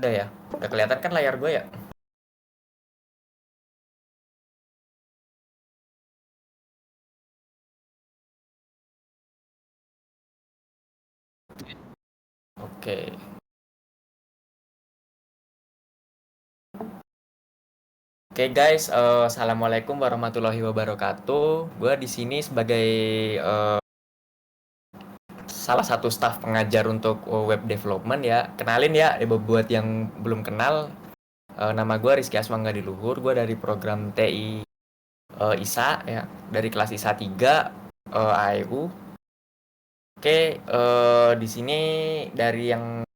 Udah ya? Udah kelihatan kan layar gue ya? Oke. Oke guys, assalamualaikum warahmatullahi wabarakatuh. Gue di sini sebagai eh, salah satu staf pengajar untuk web development ya. Kenalin ya, buat yang belum kenal, nama gue Rizky Aswangga Diluhur. Gue dari program TI ISA ya, dari kelas ISA 3 AEU. Oke, di sini dari yang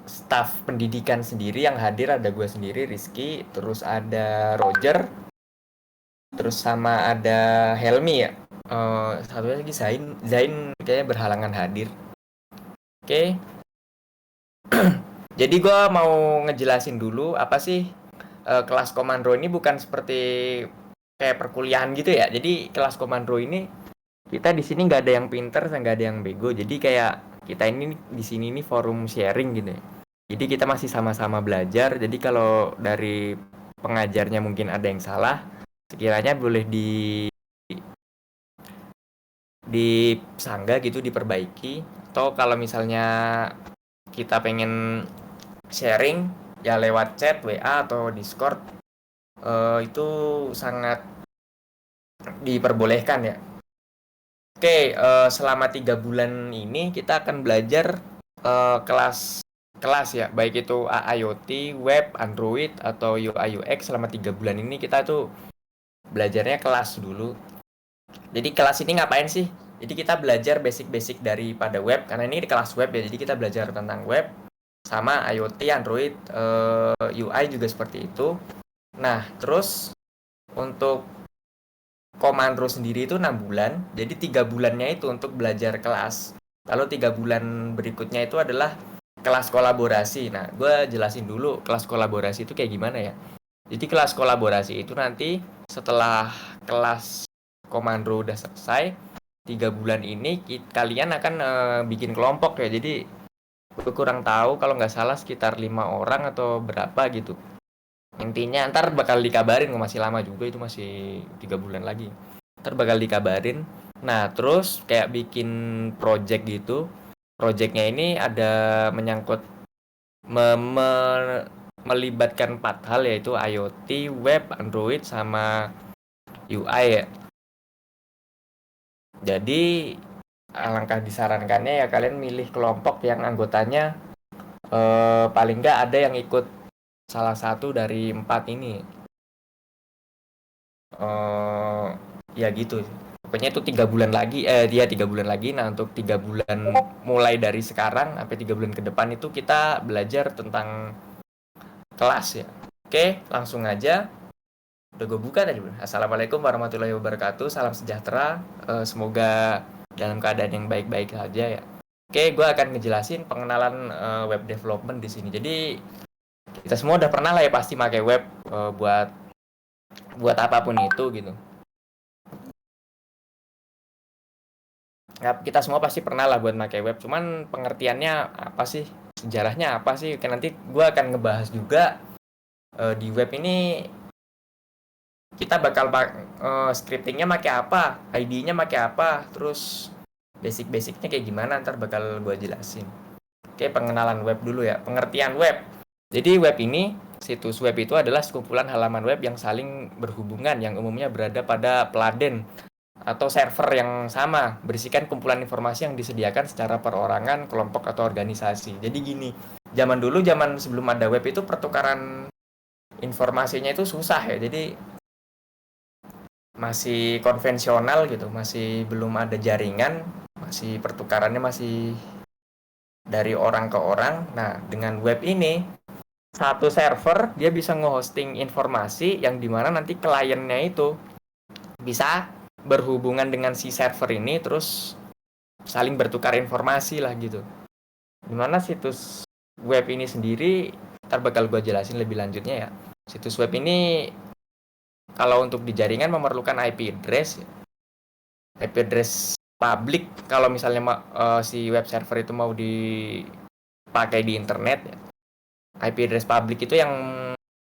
staf pendidikan sendiri yang hadir ada gue sendiri Rizky, terus ada Roger, terus sama ada Helmi ya. Satu lagi Zain, Zain kayaknya berhalangan hadir. Oke, jadi gue mau ngejelasin dulu apa sih kelas komando ini bukan seperti kayak perkuliahan gitu ya. Jadi kelas komando ini kita di sini nggak ada yang pinter, nggak ada yang bego. Jadi kayak kita ini di sini ini forum sharing gitu ya. Jadi kita masih sama-sama belajar. Jadi kalau dari pengajarnya mungkin ada yang salah, sekiranya boleh disanggah gitu, diperbaiki. Atau kalau misalnya kita pengen sharing ya lewat chat, WA atau Discord, itu sangat diperbolehkan ya. Oke, selama 3 bulan ini kita akan belajar kelas kelas ya, baik itu IoT, web, Android atau UI UX. Selama 3 bulan ini kita tuh belajarnya kelas dulu. Jadi kelas ini ngapain sih? Jadi kita belajar basic-basic daripada web, karena ini di kelas web ya. Jadi kita belajar tentang web sama IoT, Android, UI juga seperti itu. Nah, terus untuk Komandro sendiri itu 6 bulan, jadi 3 bulannya itu untuk belajar kelas. Lalu 3 bulan berikutnya itu adalah kelas kolaborasi. Nah, gue jelasin dulu kelas kolaborasi itu kayak gimana ya. Jadi kelas kolaborasi itu nanti setelah kelas komando udah selesai, 3 bulan ini kalian akan bikin kelompok ya. Jadi gue kurang tahu, kalau nggak salah sekitar 5 orang atau berapa gitu. Intinya ntar bakal dikabarin, masih lama juga, itu masih 3 bulan lagi. Ntar bakal dikabarin. Nah, terus kayak bikin project gitu. Projectnya ini ada menyangkut melibatkan 4 hal, yaitu IoT, web, Android, sama UI ya. Jadi alangkah disarankannya ya kalian milih kelompok yang anggotanya paling nggak ada yang ikut salah satu dari 4 ini. eh Ya gitu. Pokoknya itu 3 bulan lagi, dia 3 bulan lagi. Nah, untuk 3 bulan mulai dari sekarang sampai 3 bulan ke depan itu kita belajar tentang kelas ya. Oke, langsung aja. Udah gue buka tadi belum? Assalamualaikum warahmatullahi wabarakatuh. Salam sejahtera. Semoga dalam keadaan yang baik-baik saja ya. Oke, gue akan ngejelasin pengenalan web development di sini. Jadi kita semua udah pernah lah ya pasti pakai web buat apapun itu gitu. Ya, kita semua pasti pernah lah buat pakai web. Cuman pengertiannya apa sih? Sejarahnya apa sih? Oke, nanti gue akan ngebahas juga di web ini kita bakal scriptingnya pakai apa, ID-nya pakai apa, terus basic-basicnya kayak gimana, ntar bakal gue jelasin. Oke, pengenalan web dulu ya. Pengertian web. Jadi web ini, situs web itu adalah sekumpulan halaman web yang saling berhubungan, yang umumnya berada pada peladen atau server yang sama, berisikan kumpulan informasi yang disediakan secara perorangan, kelompok atau organisasi. Jadi gini, zaman dulu, zaman sebelum ada web itu pertukaran informasinya itu susah ya. Jadi masih konvensional gitu, masih belum ada jaringan, masih pertukarannya masih dari orang ke orang. Nah, dengan web ini satu server dia bisa nge-hosting informasi yang dimana nanti kliennya itu bisa berhubungan dengan si server ini, terus saling bertukar informasi lah gitu. Dimana situs web ini sendiri ntar bakal gue jelasin lebih lanjutnya ya. Situs web ini kalau untuk di jaringan memerlukan IP address. IP address publik kalau misalnya si web server itu mau dipakai di internet ya. IP address public itu yang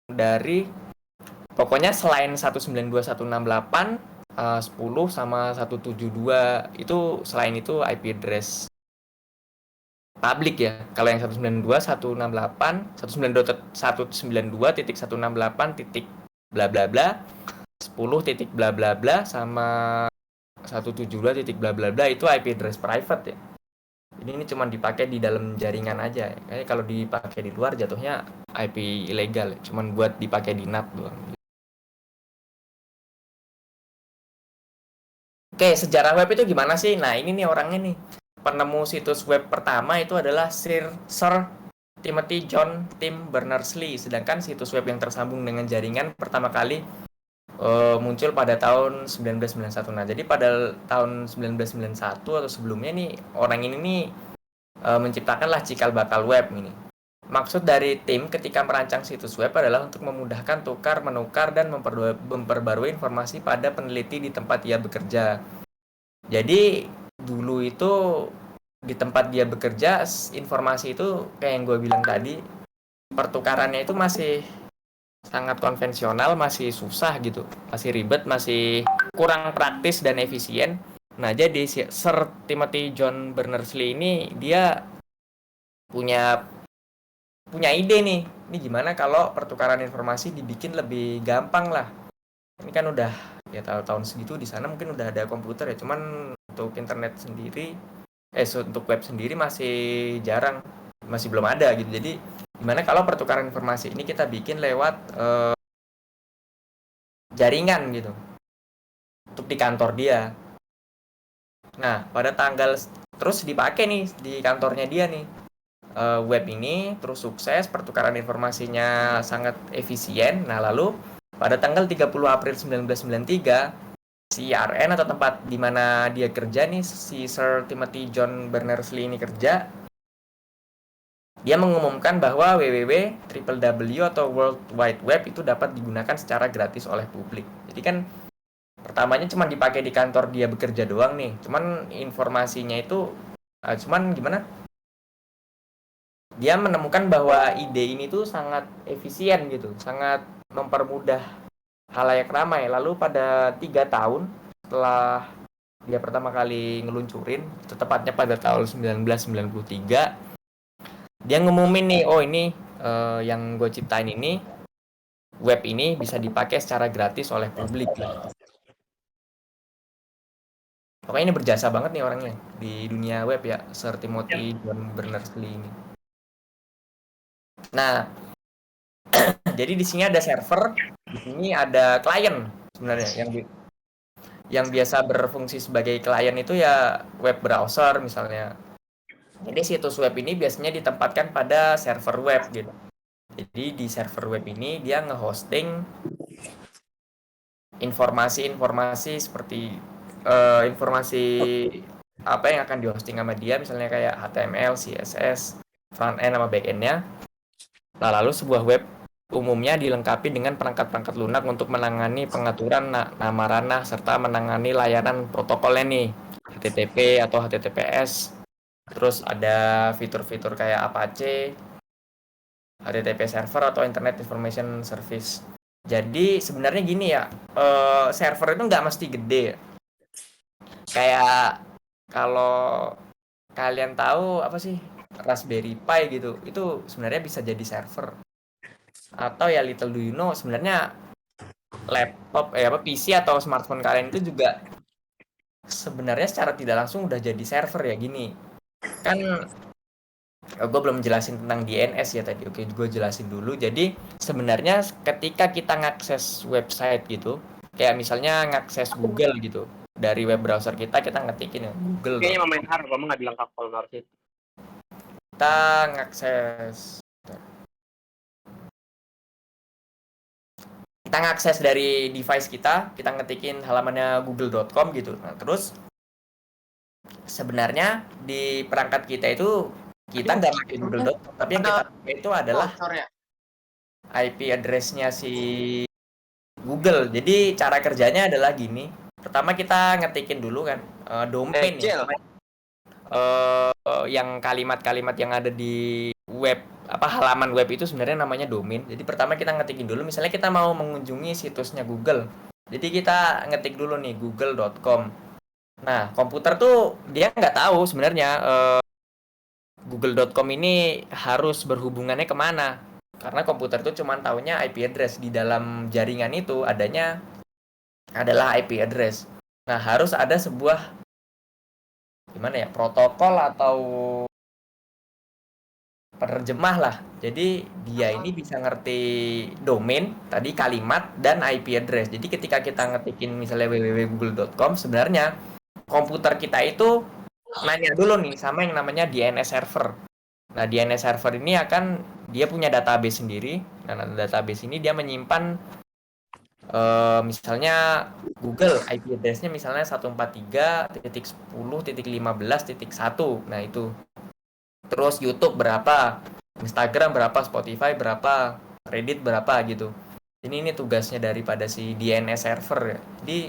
dari pokoknya selain 192.168 10 sama 172 itu selain itu IP address public ya. Kalau yang 192.168 192.168 titik bla bla bla 10 titik bla bla bla sama 172 titik bla bla bla itu IP address private ya. Ini cuma dipakai di dalam jaringan aja. Kayaknya kalau dipakai di luar jatuhnya IP ilegal, cuman buat dipakai di NAT doang. Oke, sejarah web itu gimana sih? Nah, ini nih orangnya nih. Penemu situs web pertama itu adalah Sir Timothy John Tim Berners-Lee. Sedangkan situs web yang tersambung dengan jaringan pertama kali muncul pada tahun 1991. Nah, jadi pada tahun 1991 atau sebelumnya nih orang ini nih menciptakanlah cikal bakal web ini. Maksud dari tim ketika merancang situs web adalah untuk memudahkan tukar, menukar, dan memperbarui informasi pada peneliti di tempat ia bekerja. Jadi dulu itu di tempat dia bekerja, informasi itu kayak yang gue bilang tadi, pertukarannya itu masih sangat konvensional, masih susah gitu, masih ribet, masih kurang praktis dan efisien. Nah, jadi Sir Timothy John Berners-Lee ini dia punya ide nih. Ini gimana kalau pertukaran informasi dibikin lebih gampang lah. Ini kan udah ya tahun segitu di sana mungkin udah ada komputer ya, cuman untuk internet sendiri untuk web sendiri masih jarang, masih belum ada gitu. Jadi gimana kalau pertukaran informasi ini kita bikin lewat jaringan gitu untuk di kantor dia. Nah, pada tanggal terus dipakai nih di kantornya dia nih web ini terus sukses, pertukaran informasinya sangat efisien. Nah, lalu pada tanggal 30 April 1993 CRN atau tempat di mana dia kerja nih, si Sir Timothy John Berners-Lee ini kerja, dia mengumumkan bahwa www atau World Wide Web itu dapat digunakan secara gratis oleh publik. Jadi kan pertamanya cuma dipakai di kantor dia bekerja doang nih, cuman informasinya itu cuman gimana, dia menemukan bahwa ide ini tuh sangat efisien gitu, sangat mempermudah halayak ramai. Lalu pada 3 tahun setelah dia pertama kali ngeluncurin, tepatnya pada tahun 1993, dia ngumumin nih, oh ini yang gue ciptain ini, web ini bisa dipakai secara gratis oleh publik. Pokoknya ini berjasa banget nih orangnya di dunia web ya, Sir Timothy John Berners-Lee ini. Nah, jadi di sini ada server, di sini ada klien sebenarnya yang biasa berfungsi sebagai klien itu ya web browser misalnya. Jadi situs web ini biasanya ditempatkan pada server web gitu. Jadi di server web ini dia nge-hosting informasi-informasi seperti informasi apa yang akan di-hosting sama dia, misalnya kayak HTML, CSS, front end sama back end-nya. Nah, lalu sebuah web umumnya dilengkapi dengan perangkat-perangkat lunak untuk menangani pengaturan nama ranah serta menangani layanan protokolnya nih, HTTP atau HTTPS. Terus ada fitur-fitur kayak Apache, HTTP server atau Internet Information Service. Jadi sebenarnya gini ya, server itu nggak mesti gede. Kayak kalau kalian tahu apa sih Raspberry Pi gitu, itu sebenarnya bisa jadi server. Atau ya little do you know, sebenarnya laptop PC atau smartphone kalian itu juga sebenarnya secara tidak langsung udah jadi server ya gini. Kan gue belum jelasin tentang DNS ya tadi. Oke, gue jelasin dulu. Jadi sebenarnya ketika kita ngakses website gitu, kayak misalnya ngakses Google gitu, dari web browser kita ngetikin ya Google. Kayaknya main hard, kamu nggak bilang kapal narsit. Kita ngakses dari device kita ngetikin halamannya google.com gitu. Nah, terus sebenarnya di perangkat kita itu kita nggak pakai google.com, tapi yang kita pakai itu adalah IP address-nya si Google. Jadi cara kerjanya adalah gini. Pertama kita ngetikin dulu kan domain yang kalimat-kalimat yang ada di web halaman web itu sebenarnya namanya domain. Jadi pertama kita ngetikin dulu, misalnya kita mau mengunjungi situsnya Google. Jadi kita ngetik dulu nih google.com. Nah, komputer tuh dia nggak tahu sebenarnya google.com ini harus berhubungannya kemana. Karena komputer tuh cuma taunya IP address. Di dalam jaringan itu adalah IP address. Nah, harus ada sebuah gimana ya, protokol atau penerjemah lah. Jadi dia ini bisa ngerti domain, tadi kalimat, dan IP address. Jadi ketika kita ngetikin misalnya www.google.com, sebenarnya komputer kita itu nanya dulu nih sama yang namanya DNS server. Nah, DNS server ini dia punya database sendiri. Nah, database ini dia menyimpan misalnya Google IP address-nya misalnya 143.10.15.1. Nah, itu. Terus YouTube berapa, Instagram berapa, Spotify berapa, Reddit berapa gitu. Ini tugasnya daripada si DNS server ya. Jadi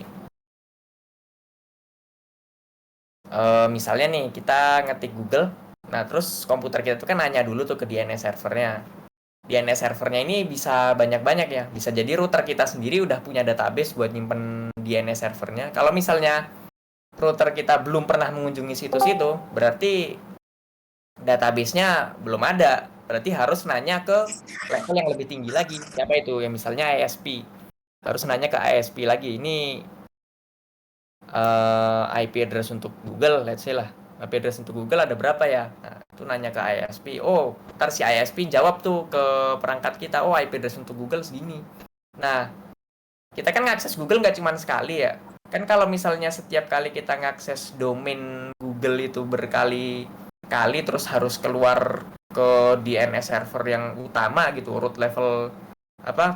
misalnya nih kita ngetik Google, nah terus komputer kita tuh kan nanya dulu tuh ke DNS servernya. DNS servernya ini bisa banyak-banyak ya. Bisa jadi router kita sendiri udah punya database buat nyimpen DNS servernya. Kalau misalnya router kita belum pernah mengunjungi situs itu, berarti database-nya belum ada. Berarti harus nanya ke level yang lebih tinggi lagi. Siapa itu? Yang misalnya ISP. Harus nanya ke ISP lagi. Ini IP address untuk Google, let's say lah. IP address untuk Google ada berapa ya? Nah, itu nanya ke ISP. Oh, ntar si ISP jawab tuh ke perangkat kita. Oh, IP address untuk Google segini. Nah, kita kan ngakses Google nggak cuma sekali ya. Kan kalau misalnya setiap kali kita ngakses domain Google itu berkali-kali terus harus keluar ke DNS server yang utama gitu, root level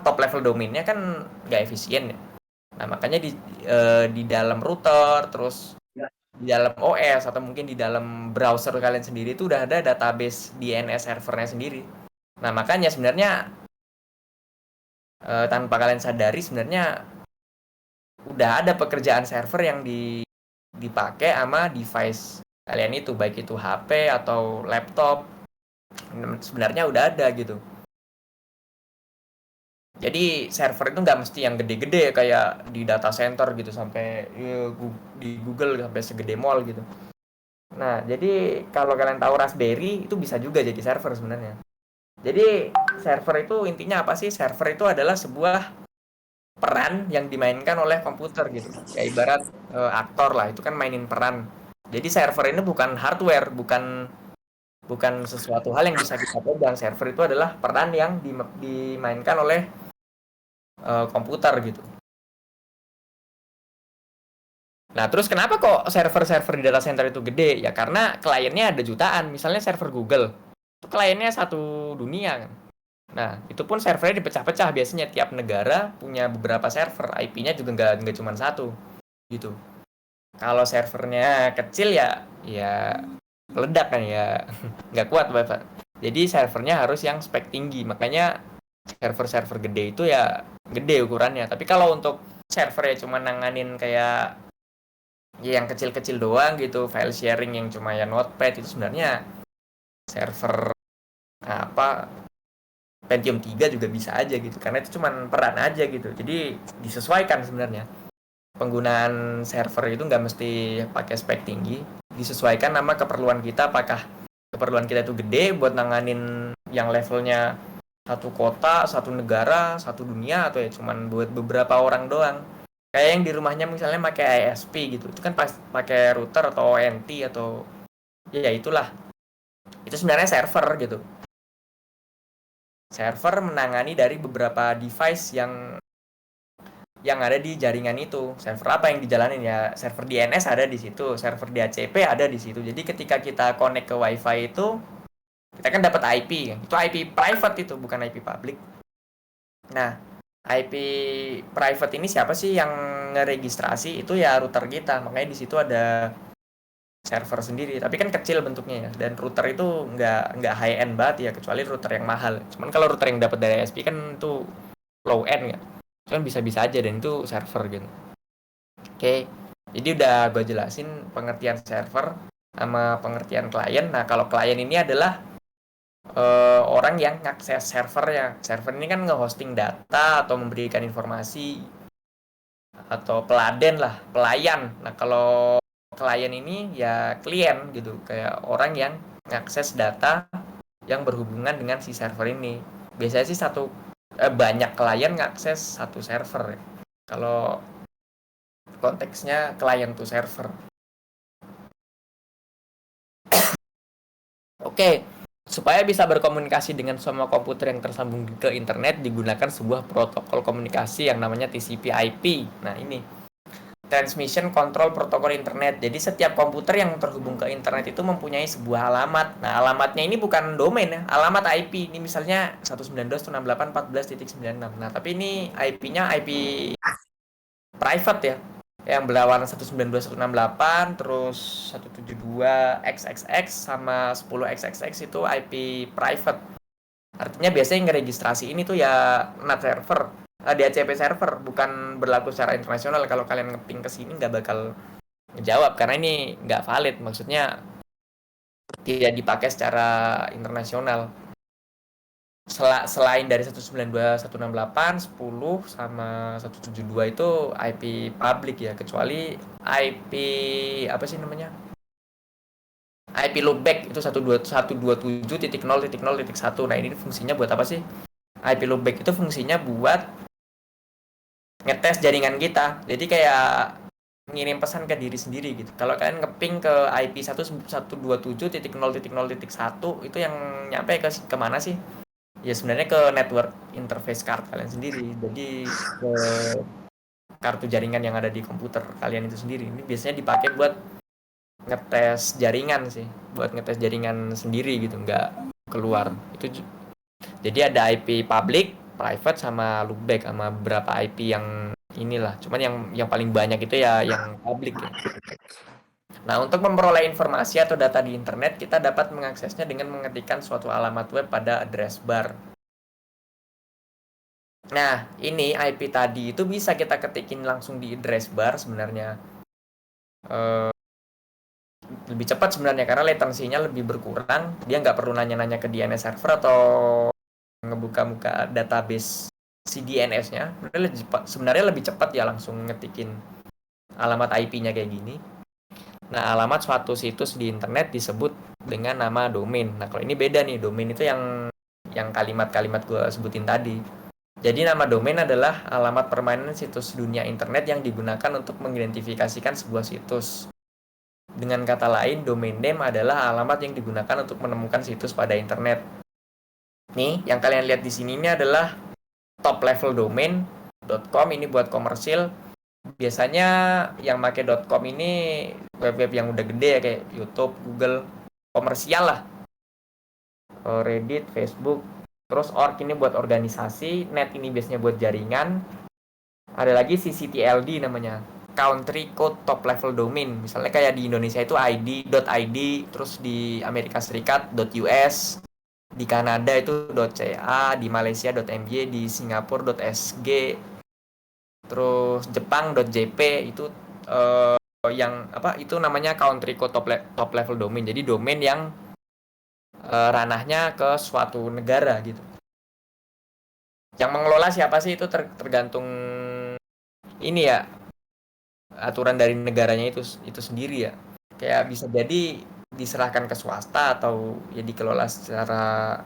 top level domainnya kan nggak efisien ya. Nah, makanya di dalam router, terus di dalam OS atau mungkin di dalam browser kalian sendiri itu udah ada database DNS servernya sendiri. Nah, makanya sebenarnya tanpa kalian sadari sebenarnya udah ada pekerjaan server yang dipakai sama device kalian itu, baik itu HP atau laptop. Sebenarnya udah ada gitu. Jadi server itu nggak mesti yang gede-gede kayak di data center gitu sampai di Google sampai segede mall gitu. Nah, jadi kalau kalian tahu Raspberry itu bisa juga jadi server sebenarnya. Jadi server itu intinya apa sih? Server itu adalah sebuah peran yang dimainkan oleh komputer gitu. Kayak ibarat aktor lah, itu kan mainin peran. Jadi server ini bukan hardware, bukan bukan sesuatu hal yang bisa kita pegang. Server itu adalah peran yang dimainkan oleh komputer gitu. Nah, terus kenapa kok server-server di data center itu gede? Ya karena kliennya ada jutaan. Misalnya server Google, itu kliennya satu dunia kan. Nah, itu pun servernya dipecah-pecah. Biasanya tiap negara punya beberapa server. IP-nya juga nggak cuma satu gitu. Kalau servernya kecil ya meledak kan ya. Nggak kuat Bapak. Jadi servernya harus yang spek tinggi. Makanya server-server gede itu ya gede ukurannya. Tapi kalau untuk servernya cuma nanganin kayak ya yang kecil-kecil doang gitu, file sharing yang cuma ya notepad, itu sebenarnya server apa Pentium 3 juga bisa aja gitu, karena itu cuma peran aja gitu. Jadi disesuaikan sebenarnya. Penggunaan server itu nggak mesti pakai spek tinggi, disesuaikan sama keperluan kita. Apakah keperluan kita itu gede buat nanganin yang levelnya satu kota, satu negara, satu dunia, atau ya cuman buat beberapa orang doang. Kayak yang di rumahnya misalnya pakai ISP gitu, itu kan pas pakai router atau ONT atau ya itulah. Itu sebenarnya server gitu. Server menangani dari beberapa device yang ada di jaringan itu. Server apa yang dijalanin ya? Server DNS ada di situ, server DHCP ada di situ. Jadi ketika kita connect ke WiFi itu, kita kan dapat IP. Itu IP private itu, bukan IP public. Nah, IP private ini siapa sih yang ngeregistrasi? Itu ya router kita. Makanya di situ ada server sendiri. Tapi kan kecil bentuknya ya. Dan router itu nggak high end banget ya, kecuali router yang mahal. Cuman kalau router yang dapat dari ISP kan itu low end ya. Cuman bisa-bisa aja dan itu server gitu. Oke. Jadi udah gue jelasin pengertian server sama pengertian klien. Nah, kalau klien ini adalah orang yang ngakses servernya. Server ini kan nge-hosting data atau memberikan informasi atau peladen lah, pelayan. Nah, kalau klien ini ya klien gitu, kayak orang yang ngakses data yang berhubungan dengan si server ini. Biasanya sih banyak klien ngakses satu server. Kalau konteksnya klien to server. Oke, supaya bisa berkomunikasi dengan semua komputer yang tersambung ke internet digunakan sebuah protokol komunikasi yang namanya TCP/IP. Nah, ini Transmission Control Protocol Internet. Jadi setiap komputer yang terhubung ke internet itu mempunyai sebuah alamat. Nah, alamatnya ini bukan domain ya, alamat IP. Ini misalnya 192.168.14.96. Nah, tapi ini IP-nya IP private ya. Yang berlawanan 192.168 terus 172.xxx sama 10xxx itu IP private. Artinya biasanya yang ngeregistrasi ini tuh ya NAT server, DHCP server, bukan berlaku secara internasional. Kalau kalian ngeping ke sini nggak bakal ngejawab karena ini nggak valid, maksudnya tidak dipakai secara internasional. Selain dari 192.168, 10 sama 172 itu IP public ya, kecuali IP apa sih namanya? IP loopback itu 127.0.0.1. Nah, ini fungsinya buat apa sih? IP loopback itu fungsinya buat ngetes jaringan kita. Jadi kayak ngirim pesan ke diri sendiri gitu. Kalau kalian ngeping ke IP 127.0.0.1 itu yang nyampe ke kemana sih? Ya sebenarnya ke network interface card kalian sendiri. Jadi ke kartu jaringan yang ada di komputer kalian itu sendiri. Ini biasanya dipakai buat ngetes jaringan sih, buat ngetes jaringan sendiri gitu, nggak keluar. Jadi ada IP public, private sama loopback sama beberapa IP yang inilah. Cuman yang paling banyak itu ya yang public ya. Nah, untuk memperoleh informasi atau data di internet, kita dapat mengaksesnya dengan mengetikkan suatu alamat web pada address bar. Nah, ini IP tadi itu bisa kita ketikin langsung di address bar sebenarnya. Lebih cepat sebenarnya karena latensinya lebih berkurang. Dia nggak perlu nanya-nanya ke DNS server atau ngebuka-buka database CDNS-nya. Sebenarnya lebih cepat ya langsung ngetikin alamat IP-nya kayak gini. Nah, alamat suatu situs di internet disebut dengan nama domain. Nah, kalau ini beda nih, domain itu yang kalimat-kalimat gue sebutin tadi. Jadi nama domain adalah alamat permanen situs dunia internet yang digunakan untuk mengidentifikasikan sebuah situs. Dengan kata lain, domain name adalah alamat yang digunakan untuk menemukan situs pada internet. Nih, yang kalian lihat di sini ini adalah top level domain .com, ini buat komersil. Biasanya yang pakai .com ini web-web yang udah gede ya, kayak YouTube, Google, komersial lah. Reddit, Facebook, terus org ini buat organisasi, net ini biasanya buat jaringan. Ada lagi CCTLD namanya, country code top level domain. Misalnya kayak di Indonesia itu id.id, terus di Amerika Serikat .us, di Kanada itu .ca, di Malaysia .mj, di Singapura .sg, terus Jepang .jp itu yang apa itu namanya country code top level domain. Jadi domain yang ranahnya ke suatu negara gitu. Yang mengelola siapa sih itu tergantung ini ya, aturan dari negaranya itu sendiri ya. Kayak bisa jadi diserahkan ke swasta atau ya dikelola secara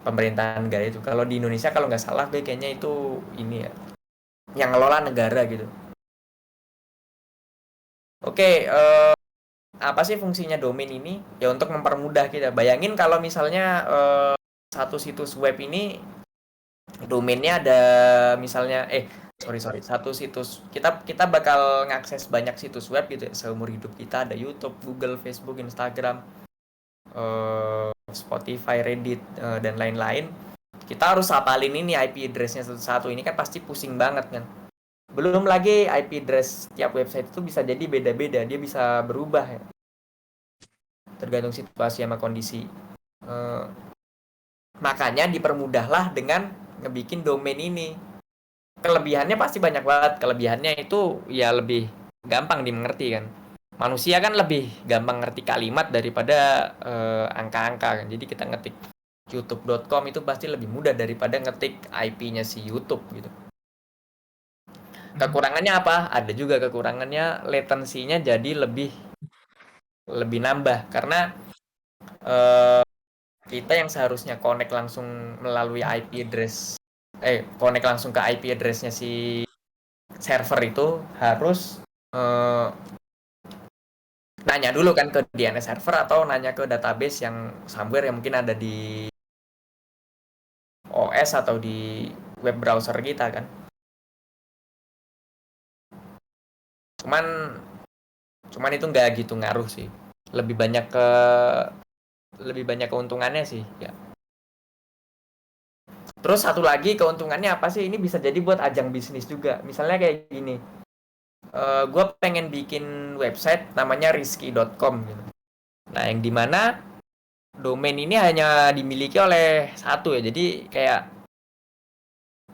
pemerintahan negara itu. Kalau di Indonesia kalau nggak salah kayaknya itu ini ya, yang ngelola negara gitu. Oke, apa sih fungsinya domain ini? Ya untuk mempermudah kita. Bayangin kalau misalnya satu situs web ini domainnya ada misalnya satu situs, kita bakal ngakses banyak situs web gitu ya seumur hidup kita. Ada YouTube, Google, Facebook, Instagram, Spotify, Reddit, dan lain-lain. Kita harus hafalin ini IP address-nya satu-satu. Ini kan pasti pusing banget kan. Belum lagi IP address tiap website itu bisa jadi beda-beda, dia bisa berubah ya, tergantung situasi sama kondisi. Makanya dipermudahlah dengan ngebikin domain ini. Kelebihannya pasti banyak banget. Kelebihannya itu ya lebih gampang dimengerti kan. Manusia kan lebih gampang ngerti kalimat daripada angka-angka kan. Jadi kita ngetik youtube.com itu pasti lebih mudah daripada ngetik IP-nya si YouTube gitu. Kekurangannya apa? Ada juga kekurangannya, latency-nya jadi lebih nambah karena eh, kita yang seharusnya connect langsung melalui IP address connect langsung ke IP address-nya si server itu harus eh, nanya dulu kan ke DNS server atau nanya ke database yang somewhere yang mungkin ada di OS atau di web browser kita kan. Cuman itu nggak gitu ngaruh sih. Lebih banyak keuntungannya sih ya. Terus satu lagi keuntungannya apa sih? Ini bisa jadi buat ajang bisnis juga. Misalnya kayak gini. Gue pengen bikin website namanya rizky.com gitu. Nah, yang dimana domain ini hanya dimiliki oleh satu ya. Jadi kayak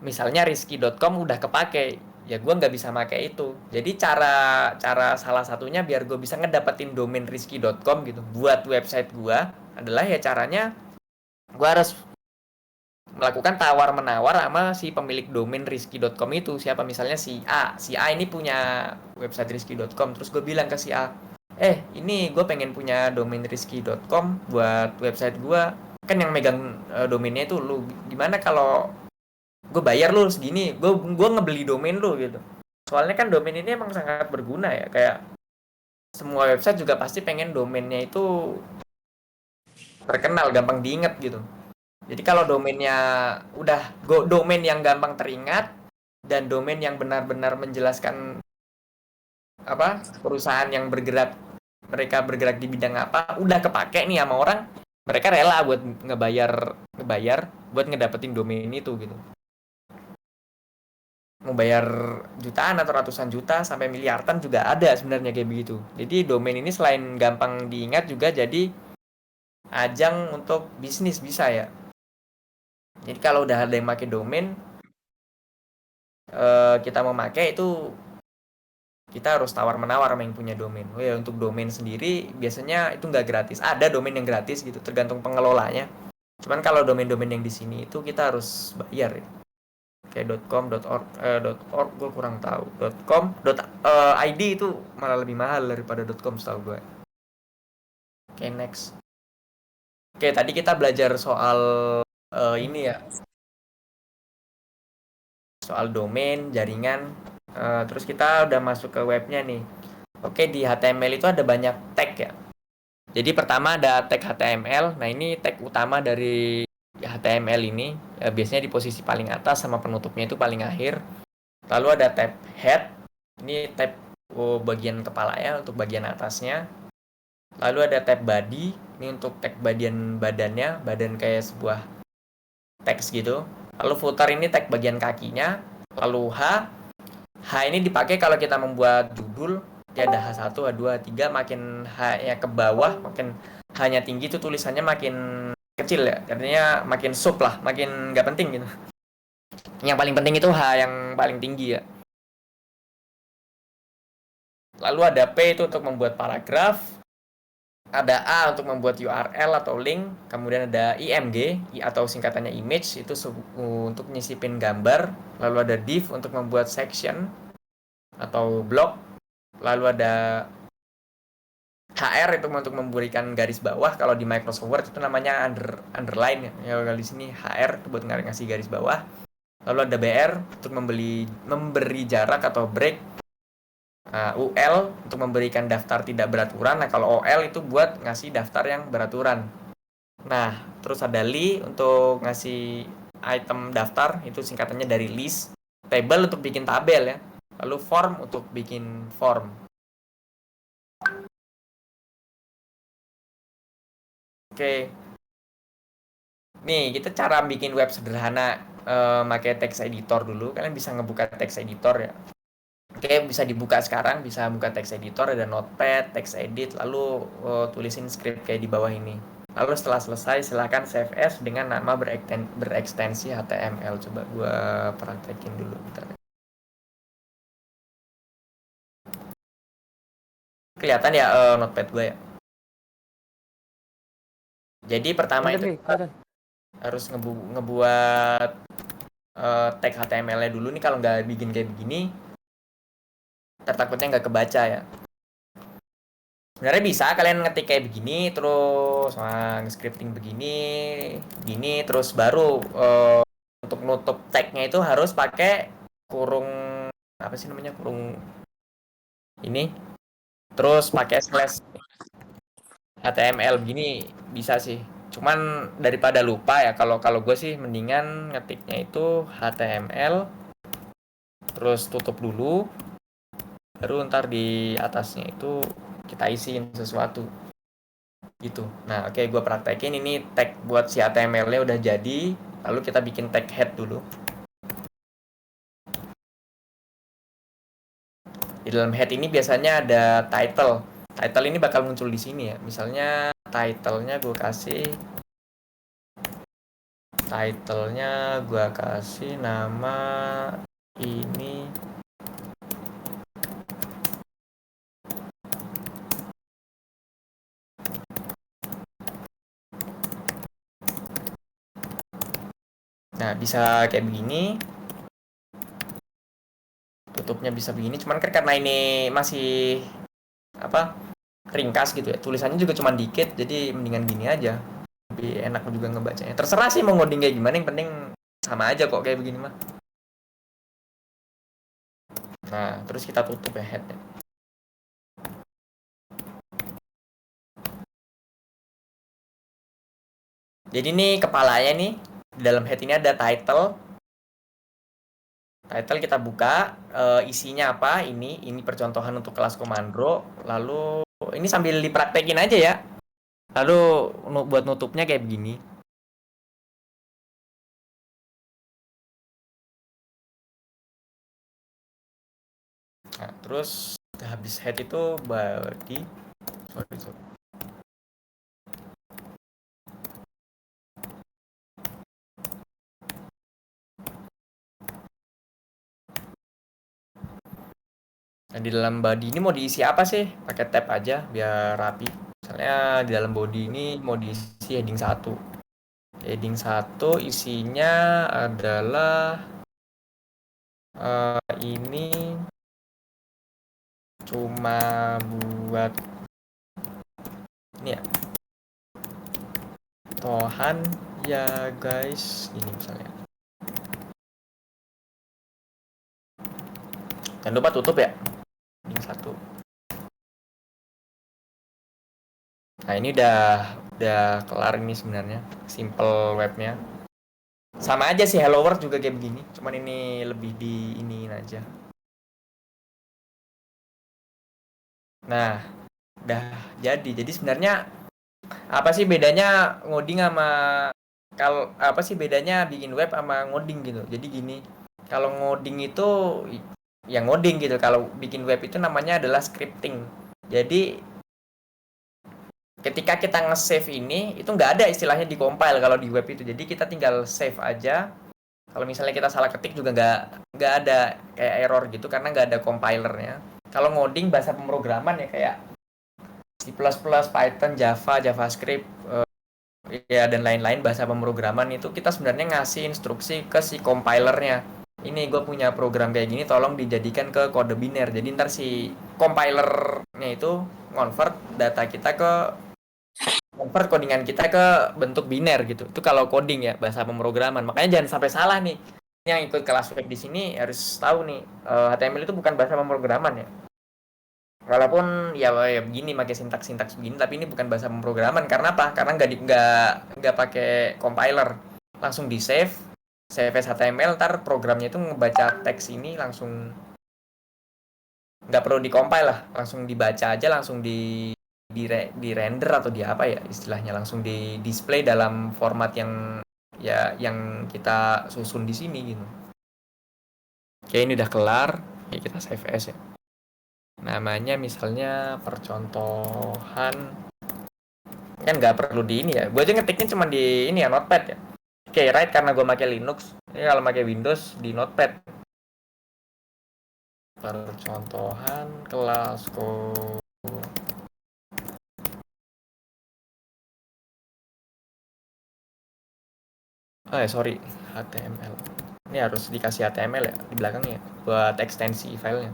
misalnya rizky.com udah kepake, ya gue nggak bisa pakai itu. Jadi cara salah satunya biar gue bisa ngedapetin domain rizky.com gitu buat website gue adalah ya caranya gue harus melakukan tawar-menawar sama si pemilik domain rizky.com itu. Siapa misalnya si A ini punya website rizky.com, terus gue bilang ke si A, ini gue pengen punya domain rizky.com buat website gue, kan yang megang domainnya itu lu, gimana kalau gue bayar lu segini, gue ngebeli domain lu gitu. Soalnya kan domain ini emang sangat berguna ya, kayak semua website juga pasti pengen domainnya itu terkenal, gampang diingat gitu. Jadi kalau domainnya udah domain yang gampang teringat dan domain yang benar-benar menjelaskan apa perusahaan yang mereka bergerak di bidang apa, udah kepake nih sama orang, mereka rela buat ngebayar buat ngedapetin domain itu gitu. Mau bayar jutaan atau ratusan juta sampai miliaran juga ada sebenarnya kayak begitu. Jadi domain ini selain gampang diingat juga jadi ajang untuk bisnis bisa ya. Jadi kalau udah ada yang pakai domain, kita mau pakai itu kita harus tawar-menawar sama yang punya domain. Oh ya, untuk domain sendiri biasanya itu nggak gratis. Ada domain yang gratis gitu, tergantung pengelolanya. Cuman kalau domain-domain yang di sini itu kita harus bayar ya. Kayak .com, .org gue kurang tahu. .com, .id itu malah lebih mahal daripada .com setahu gue. Oke, next. Oke, tadi kita belajar soal ini ya, soal domain, jaringan. Terus kita udah masuk ke webnya nih. Oke, di HTML itu ada banyak tag ya. Jadi pertama ada tag HTML. Nah, ini tag utama dari HTML ini. Biasanya di posisi paling atas sama penutupnya itu paling akhir. Lalu ada tab head. Ini tab bagian kepala ya, untuk bagian atasnya. Lalu ada tab body. Ini untuk tag bagian badannya, badan kayak sebuah teks gitu. Lalu footer ini tag bagian kakinya. Lalu H ini dipakai kalau kita membuat judul. Ya ada H1, H2, H3, makin H-nya ke bawah, makin H-nya tinggi itu tulisannya makin kecil ya. Artinya makin sub lah, makin nggak penting gitu. Yang paling penting itu H yang paling tinggi ya. Lalu ada P itu untuk membuat paragraf. Ada A untuk membuat URL atau link. Kemudian ada IMG atau singkatannya image, itu untuk nyisipin gambar. Lalu ada div untuk membuat section atau blog. Lalu ada HR itu untuk memberikan garis bawah. Kalau di Microsoft Word itu namanya underline ya. Kalau di sini HR itu buat ngasih garis bawah. Lalu ada BR untuk memberi jarak atau break. UL untuk memberikan daftar tidak beraturan. Nah, kalau OL itu buat ngasih daftar yang beraturan. Nah, terus ada li untuk ngasih item daftar, itu singkatannya dari list. Table untuk bikin tabel ya. Lalu form untuk bikin form. Oke. Nih, kita cara bikin web sederhana pakai text editor dulu. Kalian bisa ngebuka text editor ya. Oke, bisa dibuka sekarang, bisa buka text editor, ada notepad, text edit, lalu tulisin script kayak di bawah ini. Lalu setelah selesai, silahkan save as dengan nama berekstensi HTML. Coba gua praktekin dulu. Bentar. Kelihatan ya notepad gue ya. Jadi pertama itu harus ngebuat tag HTML-nya dulu nih. Kalau nggak bikin kayak begini, takutnya nggak kebaca ya. Sebenarnya bisa kalian ngetik kayak begini, terus scripting begini, terus baru untuk nutup tagnya itu harus pakai kurung, apa sih namanya, kurung ini, terus pakai slash HTML begini bisa sih. Cuman daripada lupa ya, kalau kalau gue sih mendingan ngetiknya itu HTML, terus tutup dulu, baru ntar di atasnya itu kita isiin sesuatu gitu. Nah, oke, gue praktekin ini tag buat si HTML-nya udah jadi, lalu kita bikin tag head dulu. Di dalam head ini biasanya ada title. Title ini bakal muncul di sini ya. Misalnya title-nya gue kasih nama ini. Nah, bisa kayak begini. Tutupnya bisa begini. Cuman kan karena ini masih apa? Ringkas gitu ya. Tulisannya juga cuma dikit, jadi mendingan gini aja. Lebih enak juga ngebacanya. Terserah sih mau ngoding kayak gimana, yang penting sama aja kok kayak begini mah. Nah, terus kita tutup ya headnya. Jadi nih kepalanya nih, di dalam head ini ada title. Title kita buka, isinya apa? Ini percontohan untuk kelas komando. Lalu ini sambil dipraktekin aja ya. Lalu buat nutupnya kayak begini. Nah, terus habis head itu body. Sorry. Nah, di dalam body ini mau diisi apa sih? Pakai tab aja biar rapi. Misalnya di dalam body ini mau diisi heading 1. Heading 1 isinya adalah ini cuma buat ini ya, tohan ya guys, ini misalnya. Jangan lupa tutup ya. Ini 1. Nah, ini udah kelar ini sebenarnya. Simple webnya. Sama aja sih Hello World juga kayak begini. Cuman ini lebih di iniin aja. Nah, udah jadi. Jadi sebenarnya apa sih bedanya ngoding sama apa sih bedanya bikin web sama ngoding gitu. Jadi gini, kalau ngoding itu ya ngoding gitu. Kalau bikin web itu namanya adalah scripting. Jadi ketika kita nge-save ini, itu nggak ada istilahnya di compile kalau di web itu. Jadi kita tinggal save aja. Kalau misalnya kita salah ketik juga nggak ada kayak error gitu karena nggak ada compilernya. Kalau ngoding bahasa pemrograman ya kayak C++, Python, Java, JavaScript, ya dan lain-lain bahasa pemrograman itu kita sebenarnya ngasih instruksi ke si compilernya. Ini gue punya program kayak gini, tolong dijadikan ke kode biner. Jadi ntar si compilernya itu convert data kita convert codingan kita ke bentuk biner gitu. Itu kalau coding ya bahasa pemrograman. Makanya jangan sampai salah nih. Yang ikut kelas web di sini harus tahu nih, HTML itu bukan bahasa pemrograman ya. Walaupun ya begini pakai sintaks begini, tapi ini bukan bahasa pemrograman. Karena apa? Karena nggak pakai compiler, langsung di save as HTML. Ntar programnya itu ngebaca teks ini langsung, nggak perlu di-compile lah, langsung dibaca aja, langsung di render atau di apa ya istilahnya, langsung di display dalam format yang ya yang kita susun di sini gitu. Oke, ini udah kelar. Ya kita save as ya. Namanya misalnya percontohan, kan nggak perlu di ini ya, gue aja ngetiknya cuma di ini ya, notepad ya. Oke, right, karena gue pakai Linux. Ini kalau pakai Windows di notepad. Percontohan kelas Sorry, HTML. Ini harus dikasih HTML ya di belakangnya buat ekstensi filenya.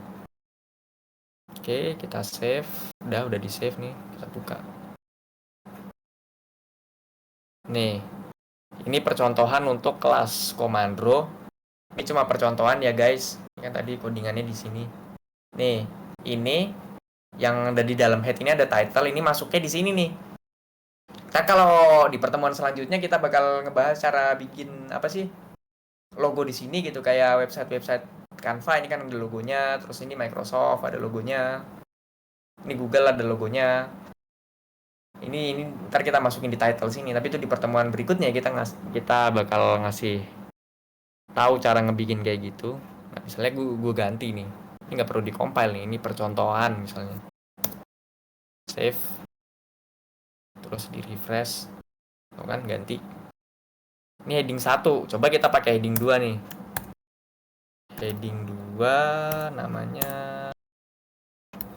Oke, kita save. Udah di save nih. Kita buka. Nih, ini percontohan untuk kelas Komandro. Ini cuma percontohan ya guys. Kan tadi codingannya di sini. Nih, ini yang ada di dalam head ini ada title. Ini masuknya di sini nih. Kita kalau di pertemuan selanjutnya kita bakal ngebahas cara bikin apa sih logo di sini gitu kayak website Canva ini kan ada logonya, terus ini Microsoft ada logonya, ini Google ada logonya. Ini ntar kita masukin di title sini, tapi itu di pertemuan berikutnya kita bakal ngasih tahu cara ngebikin kayak gitu. Nah, misalnya gue ganti nih, ini nggak perlu di-compile nih, ini percontohan misalnya. Save, terus di refresh, tuh kan ganti. Ini heading 1, coba kita pakai heading 2 nih. Heading 2 namanya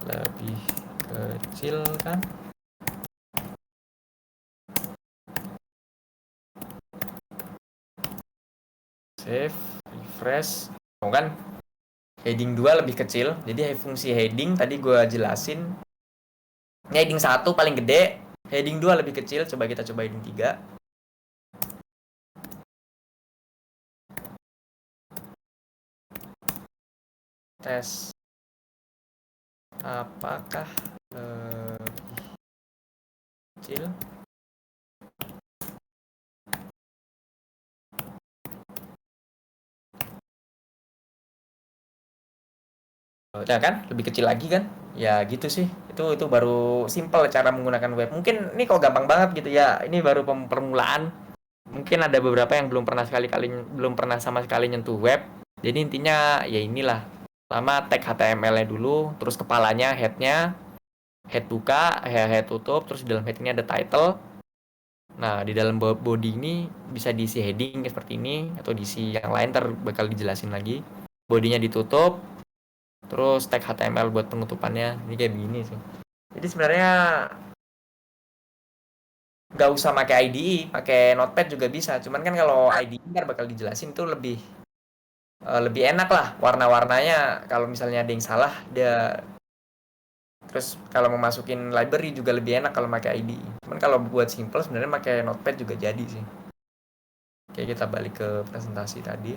lebih kecil kan? Save, refresh. Oh kan? Heading 2 lebih kecil. Jadi fungsi heading tadi gue jelasin. Ini heading 1 paling gede, heading 2 lebih kecil. Coba kita coba heading 3. Tes apakah lebih kecil? Ya kan, lebih kecil lagi kan? Ya gitu sih. Itu baru simple cara menggunakan web. Mungkin ini kok gampang banget gitu ya. Ini baru permulaan. Mungkin ada beberapa yang belum pernah sama sekali nyentuh web. Jadi intinya ya inilah. Pertama tag HTML-nya dulu, terus kepalanya, head-nya, head buka, head tutup, terus di dalam head ini ada title. Nah, di dalam body ini bisa diisi heading seperti ini atau diisi yang lain bakal dijelasin lagi. Bodinya ditutup, terus tag HTML buat penutupannya. Ini kayak begini sih. Jadi sebenarnya nggak usah pakai IDE, pakai Notepad juga bisa. Cuman kan kalau IDE ntar bakal dijelasin tuh lebih enak lah warna-warnanya. Kalau misalnya ada yang salah, terus kalau mau masukin library juga lebih enak kalau pakai IDE. Cuman kalau buat simple sebenarnya pakai Notepad juga jadi sih. Oke, kita balik ke presentasi tadi.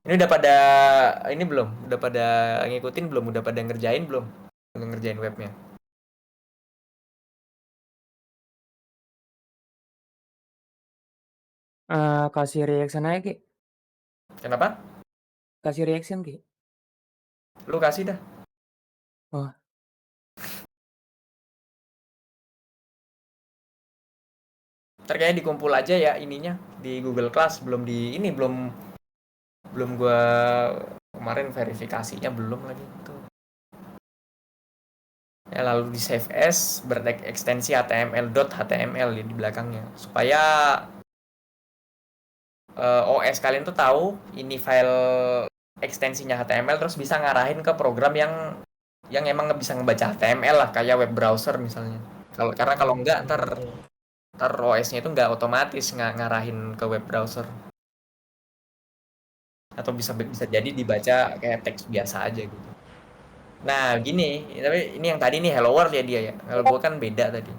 Ini belum? Udah pada ngikutin belum? Udah pada ngerjain belum? Ngerjain webnya. Kasih reaction aja Ki. Kenapa? Kasih reaction Ki. Lu kasih dah. Oh. Ntar kayaknya dikumpul aja ya ininya di Google Class, belum gua kemarin verifikasinya belum lagi tuh. Ya, lalu di save as berekstensi html.html di belakangnya supaya OS kalian tuh tahu ini file ekstensinya HTML terus bisa ngarahin ke program yang emang bisa ngebaca HTML lah kayak web browser misalnya. Karena kalau enggak ntar OS-nya itu nggak otomatis ngarahin ke web browser. Atau bisa jadi dibaca kayak teks biasa aja gitu. Nah, gini, tapi ini yang tadi nih hello world ya dia ya. Kalau gue kan beda tadi.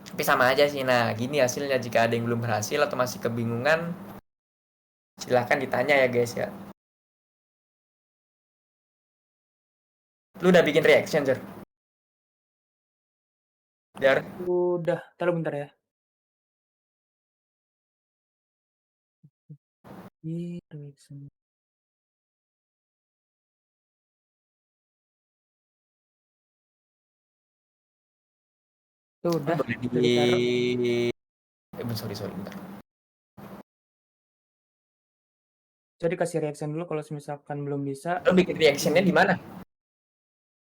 Tapi sama aja sih. Nah, gini hasilnya jika ada yang belum berhasil atau masih kebingungan, silahkan ditanya ya guys ya. Lu udah bikin reaction, Jer? Jar? Udah, taruh bentar ya. Reaction. Tuh udah, Boleh udah ditaruh. Sorry, bentar. Jadi kasih reaction dulu kalau misalkan belum bisa. Lu bikin reactionnya di mana?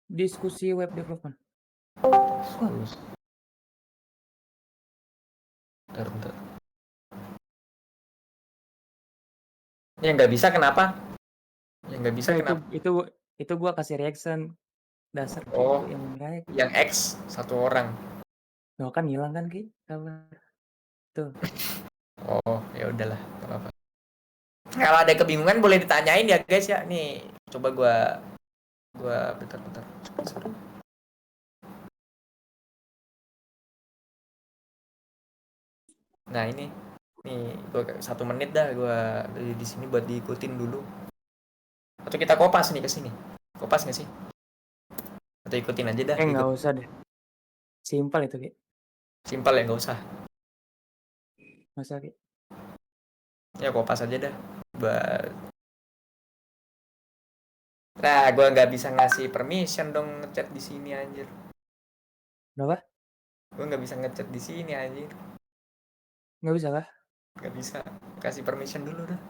Diskusi web development. Bentar. Yang nggak bisa kenapa? Yang nggak bisa kenapa? Itu gua kasih reaction dasar Oh, yang baik. yang X satu orang. No kan hilang kan Ki? Tuh. Oh, ya udahlah, nggak apa-apa. Kalau ada kebingungan boleh ditanyain ya guys ya. Nih, coba gua bentar. Sorry. Nah, ini nih gua 1 menit dah gua di sini buat diikutin dulu. Atau kita kopas nih ke sini. Kopas nggak sih? Atau ikutin aja dah, nggak ikut. usah deh. Simpel itu, Ki. Simpel ya, nggak usah. Masa, Ki? Ya kopas aja dah. Buat Nah, gua nggak bisa ngasih permission dong ngechat di sini anjir. Kenapa? Gua nggak bisa ngechat di sini anjir. Nggak bisa kah? Nggak bisa. Kasih permission dulu dah.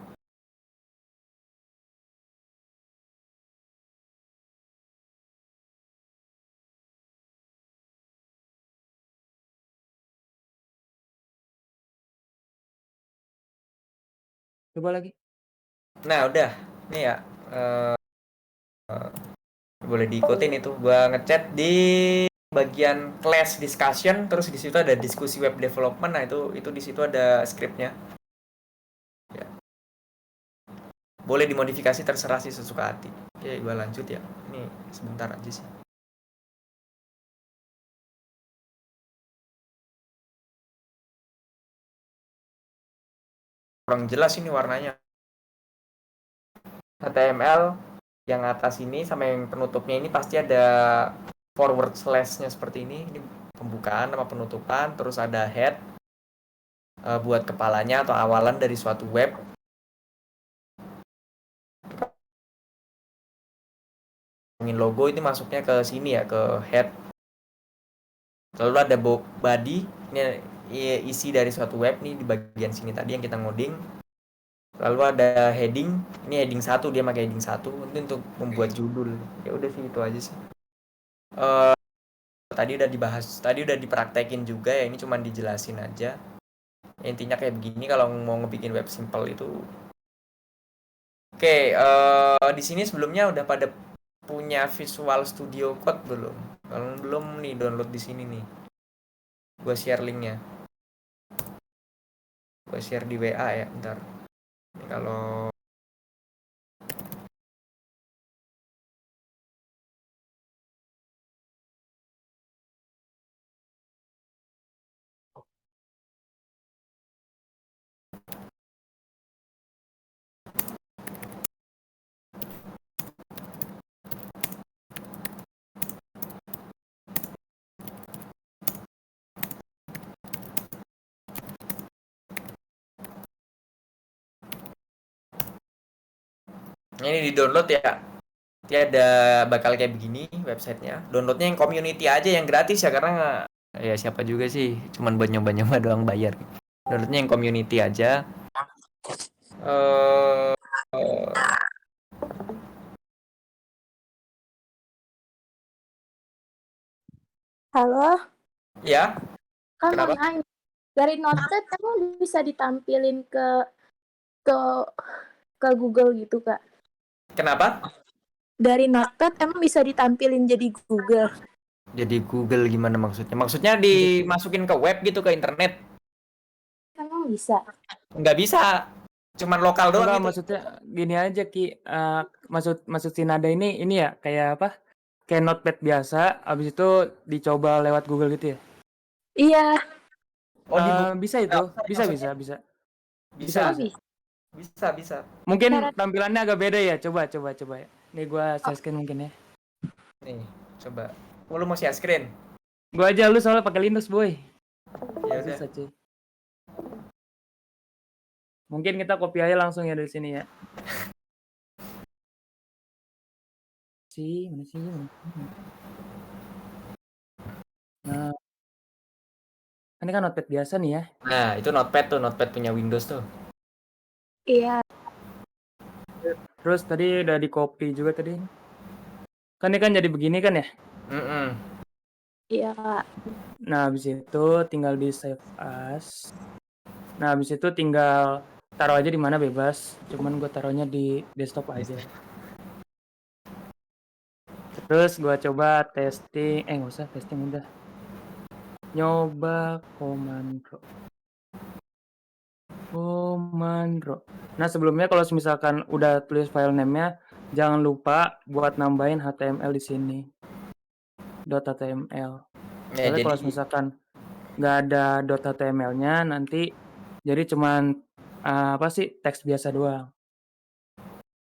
Coba lagi. Nah, udah. Nih ya. eh, boleh diikutin itu. Gua ngechat di bagian class discussion, terus di situ ada diskusi web development. Nah, itu di situ ada skripnya. Ya. Boleh dimodifikasi terserah sih sesuka hati. Oke, gua lanjut ya. Ini sebentar aja sih. Kurang jelas ini warnanya. HTML yang atas ini sama yang penutupnya ini pasti ada forward slash-nya seperti ini. Ini pembukaan sama penutupan, terus ada head buat kepalanya atau awalan dari suatu web. Ngomongin logo ini masuknya ke sini ya, ke head. Lalu ada body, ini isi dari suatu web nih di bagian sini tadi yang kita ngoding. Lalu ada heading, ini heading 1, dia pakai heading 1 itu untuk membuat judul. Ya udah sih itu aja sih. Tadi udah dibahas, tadi udah dipraktekin juga ya, ini cuma dijelasin aja. Intinya kayak begini kalau mau ngebikin web simple itu. Oke, di sini sebelumnya udah pada punya Visual Studio Code belum? Kalau belum nih, download di sini nih. Gue share linknya. Gue share di WA ya, ntar. Ini kalau ini di download ya. Dia ada bakal kayak begini websitenya. Downloadnya yang community aja, yang gratis ya, karena ya siapa juga sih cuman buat nyoba-nyoba doang bayar. Downloadnya yang community aja. eh Halo, Ya, kan mau kenapa? nanya. Dari Notepad emang bisa ditampilin ke ke Google gitu, Kak? Kenapa? Dari Notepad emang bisa ditampilin jadi Google? Jadi Google gimana maksudnya? Maksudnya dimasukin ke web gitu, ke internet? Emang bisa? Nggak bisa. Cuman lokal doang Enggak, gitu. maksudnya gini aja, Ki. Maksud si Nada ini ya kayak apa? Kayak Notepad biasa, abis itu dicoba lewat Google gitu ya? Iya. Oh, di Google. Bisa itu, bisa. Maksudnya Bisa. bisa. Oh, bisa. Bisa. Mungkin Cara- tampilannya agak beda ya. Coba ya. Nih gua share screen mungkin ya. Nih, coba. Oh, lu mau share screen? Gua aja, lu soalnya pakai Linux, boy. Ya udah. Susah, cuy. Mungkin kita copy aja langsung ya dari sini ya. Mana sih? Nah, ini kan Notepad biasa nih ya. Nah, itu Notepad tuh, Notepad punya Windows tuh. Iya. Terus tadi udah di copy juga tadi. Kan ini kan jadi begini kan ya. Mm-mm. Iya, Kak. Nah, habis itu tinggal di save as. Nah, habis itu tinggal taruh aja di mana bebas. Cuman gue taruhnya di desktop aja. Terus gue coba testing. Nggak usah testing, udah. Nyoba Command Pro. Komando. Nah, sebelumnya kalau misalkan udah tulis file name-nya, jangan lupa buat nambahin HTML di sini. .html. Ya, Soalnya kalau jadi misalkan nggak ada .html-nya, nanti jadi cuman apa sih teks biasa doang.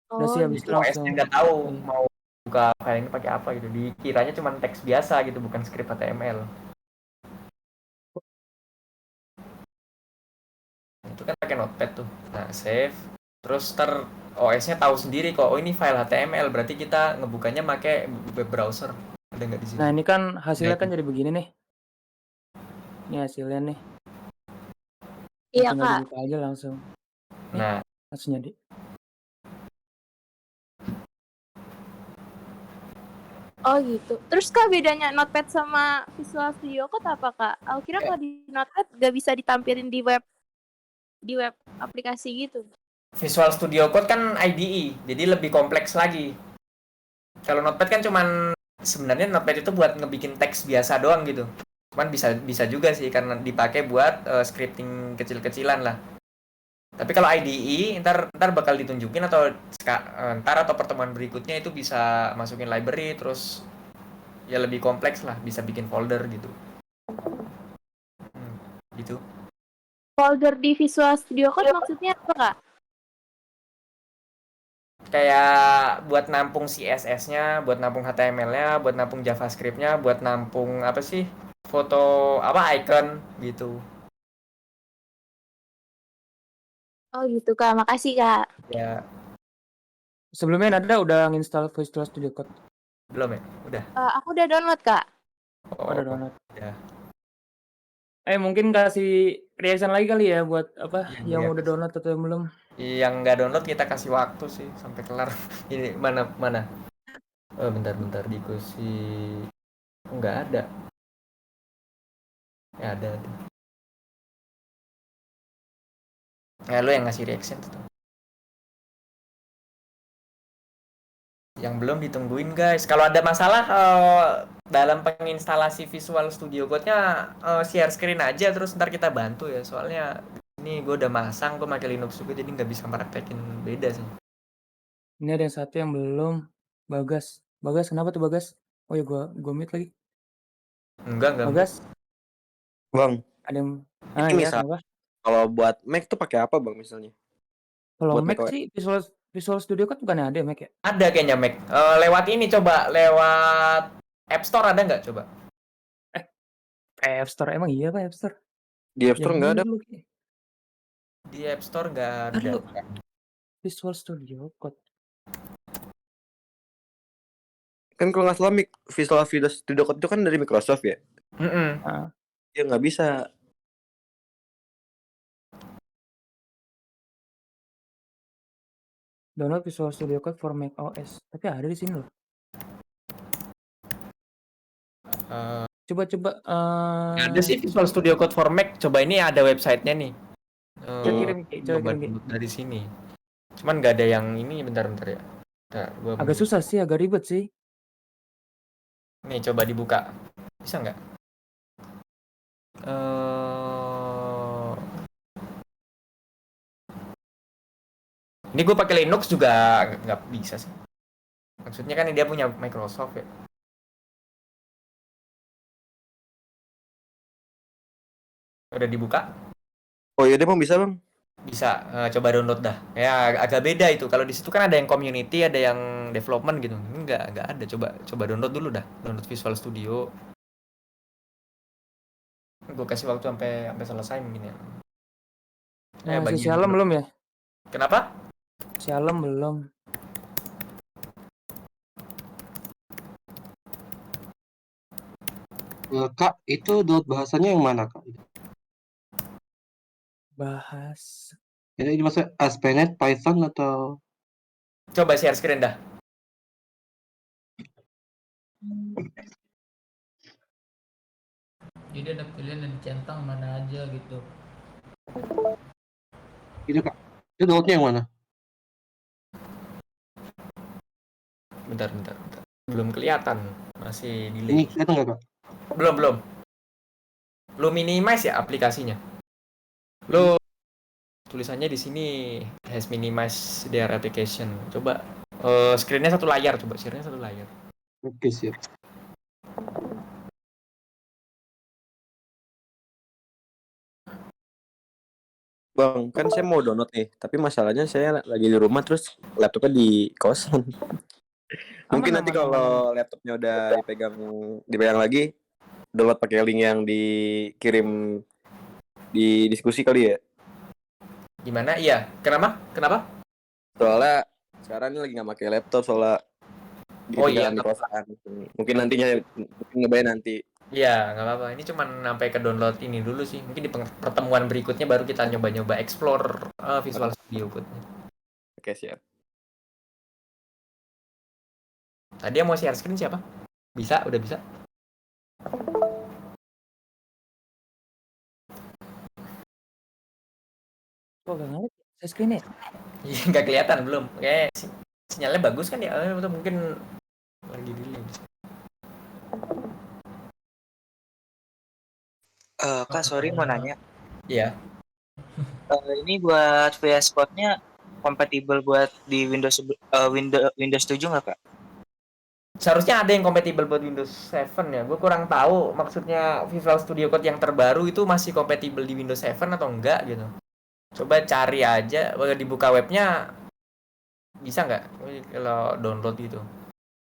Udah Oh, sih habis itu jadi OS-nya langsung nggak tahu play. mau buka file ini pakai apa gitu. Dikiranya cuma teks biasa gitu, bukan script HTML. Itu kan pakai Notepad tuh. Nah, save. Terus OS-nya tahu sendiri kok, oh ini file HTML, berarti kita ngebukanya pakai web browser. Ada nggak di sini? Nah, ini kan hasilnya Nah, kan jadi begini nih. Ini hasilnya nih. iya Tinggal Kak. dibuka aja langsung. Nah, Langsung jadi. Oh gitu. Terus Kak bedanya Notepad sama Visual Studio Code apa Kak? Aku kira kalau di Notepad gak bisa ditampilin di web aplikasi gitu. Visual Studio Code kan IDE, jadi lebih kompleks lagi. Kalau Notepad kan cuman sebenarnya Notepad itu buat ngebikin teks biasa doang gitu. Cuman bisa juga sih karena dipakai buat scripting kecil-kecilan lah. Tapi kalau IDE ntar bakal ditunjukin atau pertemuan berikutnya itu bisa masukin library terus ya lebih kompleks lah, bisa bikin folder gitu. Gitu. Folder di Visual Studio Code maksudnya apa Kak? Kayak buat nampung CSS-nya, buat nampung HTML-nya, buat nampung JavaScript-nya, buat nampung apa sih? Foto apa icon gitu. Oh gitu Kak, makasih Kak. Ya, Sebelumnya Nada udah nginstal Visual Studio Code. belum ya? Udah. Aku udah download Kak. Udah download. Ya. Mungkin kasih reaction lagi kali ya buat apa Iya, yang udah download atau yang belum. Yang nggak download kita kasih waktu sih sampai kelar. Ini mana? Oh, bentar diskusi. Nggak ada. Ya ada. Ya lu yang ngasih reaction tuh. Yang belum ditungguin guys. Kalau ada masalah dalam penginstalasi Visual Studio Code-nya share screen aja terus ntar kita bantu ya. Soalnya ini gue udah masang, gue pakai Linux juga jadi nggak bisa praktekin beda sih. Ini ada yang satu yang belum. Bagas. Bagas kenapa tuh Bagas? Oh ya gua mute lagi. Enggak. Bagas, Bang, ada yang ini iya misal kenapa? kalau buat Mac tuh pakai apa bang misalnya? Kalau Buat Mac macOS. sih Visual Studio Code bukannya ada ya Mac ya? Ada kayaknya Mac. Lewat ini coba, lewat App Store ada nggak coba? App Store emang iya Pak App Store? Di App Store nggak ada. dulu. Di App Store nggak ada. Dulu. Visual Studio Code. Kan kalau nggak salah Visual Studio Code itu kan dari Microsoft ya. Ah, Ya nggak bisa. download Visual Studio Code for Mac OS. Tapi ada di sini loh. Eh, Coba ada sih Visual Studio Code for Mac. Coba ini ada websitenya nih. coba kirim Coba download dari sini. Cuman nggak ada yang ini, bentar ya. Agak susah sih, agak ribet sih. Nih coba dibuka. Bisa nggak? Ini gue pakai Linux juga nggak bisa sih. Maksudnya kan dia punya Microsoft ya. Udah dibuka? Oh iya, dia bang bisa bang. Bisa. Coba download dah. Ya agak beda itu. Kalau di situ kan ada yang community, ada yang development gitu. Ini nggak ada. Coba download dulu dah. Download Visual Studio. Gue kasih waktu sampai selesai mungkin ya. Si Shalom belum ya? Kenapa? Shalom belum. Kak, itu download bahasanya yang mana Kak? Bahas. Ini maksudnya ASP.NET, Python atau? Coba share screen dah. Jadi ada pilihan yang dicentang mana aja gitu. Itu Kak. Itu downloadnya yang mana? Bentar. Belum kelihatan. Masih delay. Ini kelihatan nggak Kak? Belum. Lu minimize ya aplikasinya. Lu tulisannya di sini has minimized their application. Coba screen-nya satu layar, coba share-nya satu layar. Oke, siap. Bang, kan saya mau download nih, tapi masalahnya saya lagi di rumah terus laptopnya di kosan. Mungkin nanti Aman. kalau laptopnya udah dipegang lagi, download pakai link yang dikirim di diskusi kali ya. Gimana? Iya. Kenapa? Soalnya sekarang ini lagi nggak pakai laptop soalnya Oh iya, ketinggalan di kosan. Mungkin nantinya, mungkin nyobain nanti. iya, nggak apa-apa. Ini cuman sampai ke download ini dulu sih. Mungkin di pertemuan berikutnya baru kita nyoba-nyoba explore Visual Studio Code. Oke, siap. Tadi yang mau share screen siapa? Bisa, udah bisa. Kok gak ngerti? Saya screen ya? Iya, nggak kelihatan belum. Kayak sinyalnya bagus kan ya? Atau mungkin lagi delay. Kak, sorry mau nanya. Iya. Ini buat VS Code-nya kompatibel buat di Windows 7 nggak, Kak? Seharusnya ada yang kompatibel buat Windows 7 ya. Gue kurang tahu maksudnya Visual Studio Code yang terbaru itu masih kompatibel di Windows 7 atau enggak gitu. Coba cari aja, dibuka webnya bisa nggak kalau download gitu.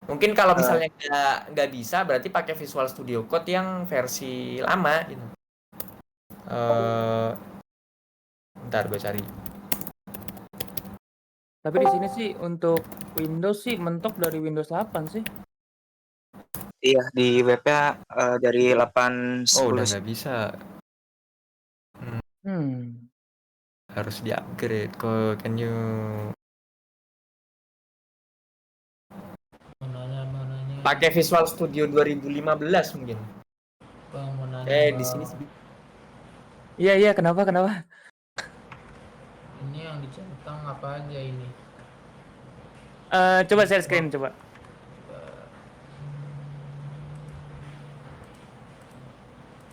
Mungkin kalau misalnya nggak bisa, berarti pakai Visual Studio Code yang versi lama gitu. Bentar gue cari. Tapi di sini sih untuk Windows sih mentok dari Windows 8 sih. Iya, di webnya dari 8.10. Oh, udah nggak bisa. Harus di-upgrade. Can you pakai Visual Studio 2015 mungkin. Bang, mau nanya Di sini sih. Iya, kenapa? ini yang dicentang apa aja ini? Coba share screen coba.